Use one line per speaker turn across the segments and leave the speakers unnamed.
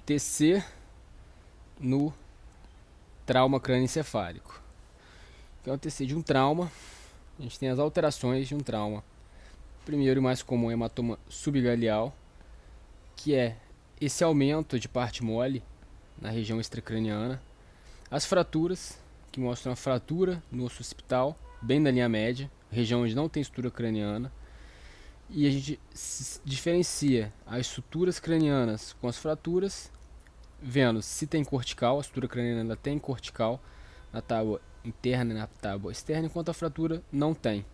TC no trauma crânioencefálico. Que é o TC de um trauma. A gente tem as alterações de um trauma. Primeiro e mais comum é hematoma subgaleal, que é esse aumento de parte mole na região extracraniana. As fraturas, que mostram a fratura no osso occipital, bem na linha média, região onde não tem estrutura craniana. E a gente diferencia as suturas cranianas com as fraturas, vendo se tem cortical. A sutura craniana tem cortical na tábua interna e na tábua externa, enquanto a fratura não tem.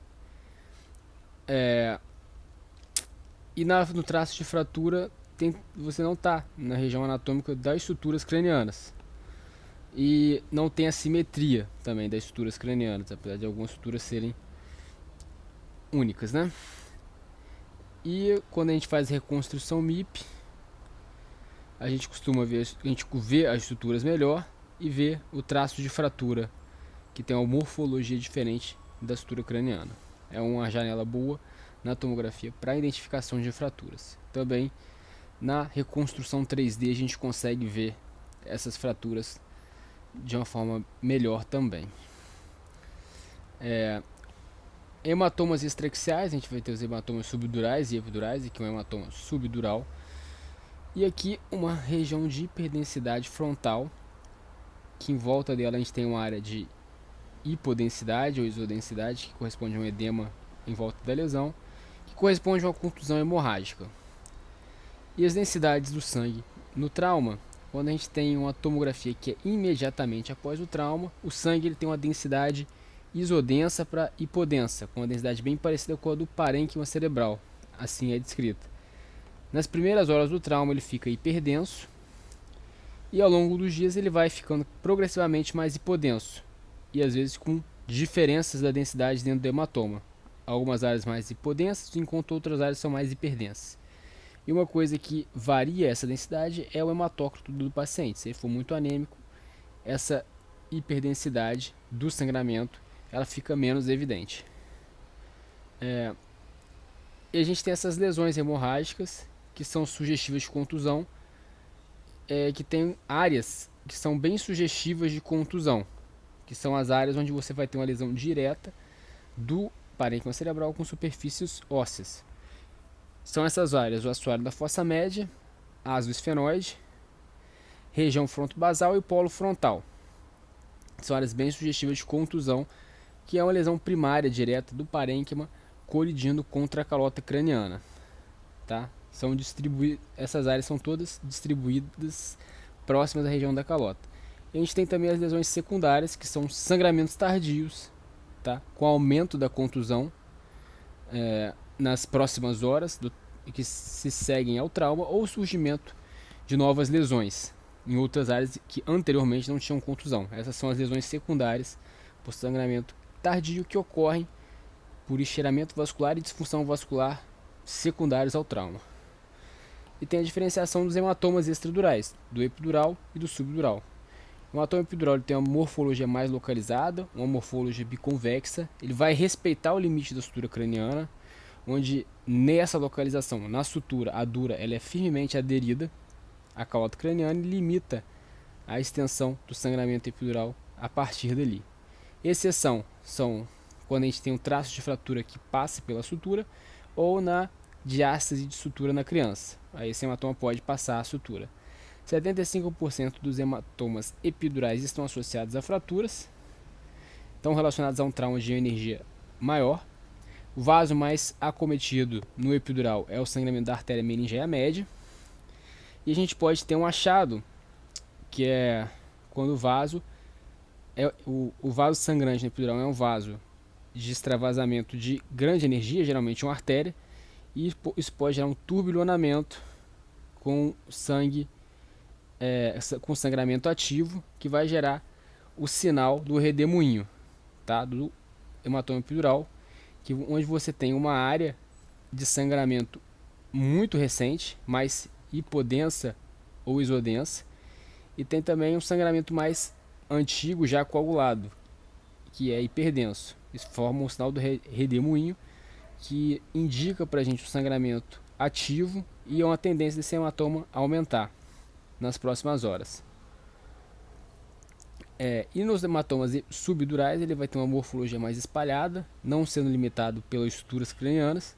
E no traço de fratura você não está na região anatômica das suturas cranianas. E não tem a simetria também das suturas cranianas, apesar de algumas suturas serem únicas, né? E quando a gente faz reconstrução MIP, a gente costuma ver, as estruturas melhor e ver o traço de fratura, que tem uma morfologia diferente da sutura craniana. É uma janela boa na tomografia para identificação de fraturas. Também na reconstrução 3D a gente consegue ver essas fraturas de uma forma melhor também. Hematomas extraxiais, a gente vai ter os hematomas subdurais e epidurais, aqui um hematoma subdural. E aqui uma região de hiperdensidade frontal, que em volta dela a gente tem uma área de hipodensidade ou isodensidade, que corresponde a um edema em volta da lesão, que corresponde a uma contusão hemorrágica. E as densidades do sangue no trauma, quando a gente tem uma tomografia que é imediatamente após o trauma, o sangue ele tem uma densidade isodensa para hipodensa, com uma densidade bem parecida com a do parênquima cerebral, assim é descrita. Nas primeiras horas do trauma ele fica hiperdenso e ao longo dos dias ele vai ficando progressivamente mais hipodenso e às vezes com diferenças da densidade dentro do hematoma. Algumas áreas mais hipodensas, enquanto outras áreas são mais hiperdensas. E uma coisa que varia essa densidade é o hematócrito do paciente. Se ele for muito anêmico, essa hiperdensidade do sangramento ela fica menos evidente. E a gente tem essas lesões hemorrágicas que são sugestivas de contusão, que tem áreas que são bem sugestivas de contusão, que são as áreas onde você vai ter uma lesão direta do parênquima cerebral com superfícies ósseas. São essas áreas: o assoalho da fossa média, aso esfenoide, região fronto-basal e polo frontal. São áreas bem sugestivas de contusão, que é uma lesão primária direta do parênquima colidindo contra a calota craniana, tá? Essas áreas são todas distribuídas próximas à região da calota. E a gente tem também as lesões secundárias, que são sangramentos tardios, tá? Com aumento da contusão nas próximas horas que se seguem ao trauma, ou surgimento de novas lesões em outras áreas que anteriormente não tinham contusão. Essas são as lesões secundárias por sangramento tardio, que ocorrem por encheiramento vascular e disfunção vascular secundários ao trauma. E tem a diferenciação dos hematomas extradurais, do epidural e do subdural. O hematoma epidural ele tem uma morfologia mais localizada, uma morfologia biconvexa. Ele vai respeitar o limite da sutura craniana, onde nessa localização, na sutura, a dura ela é firmemente aderida à calota craniana e limita a extensão do sangramento epidural a partir dali. Exceção são quando a gente tem um traço de fratura que passa pela sutura ou na diástase de sutura na criança. Aí esse hematoma pode passar a sutura. 75% dos hematomas epidurais estão associados a fraturas, estão relacionados a um trauma de energia maior. O vaso mais acometido no epidural é o sangramento da artéria meningeia média. E a gente pode ter um achado, que é quando o vaso sangrante no epidural é um vaso de extravasamento de grande energia, geralmente uma artéria, e isso pode gerar um turbilhonamento com sangue, com sangramento ativo, que vai gerar o sinal do redemoinho, tá? Do hematoma epidural, onde você tem uma área de sangramento muito recente, mais hipodensa ou isodensa, e tem também um sangramento mais antigo já coagulado, que é hiperdenso. Isso forma um sinal do redemoinho, que indica para a gente o sangramento ativo e uma tendência desse hematoma a aumentar. nas próximas horas. E nos hematomas subdurais ele vai ter uma morfologia mais espalhada, não sendo limitado pelas estruturas cranianas,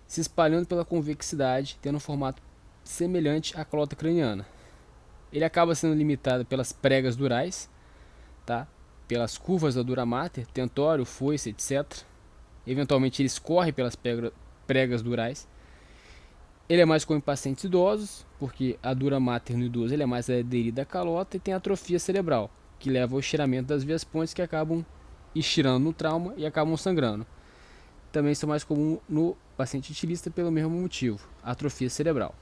se espalhando pela convexidade, tendo um formato semelhante à calota craniana. Ele acaba sendo limitado pelas pregas durais, tá? Pelas curvas da dura mater, tentório, foice, etc. Eventualmente ele escorre pelas pregas durais. Ele é mais comum em pacientes idosos, porque a dura mater no idoso ele é mais aderida à calota e tem atrofia cerebral, que leva ao estiramento das veias pontes que acabam estirando no trauma e acabam sangrando. Também são mais comuns no paciente utilista pelo mesmo motivo, atrofia cerebral.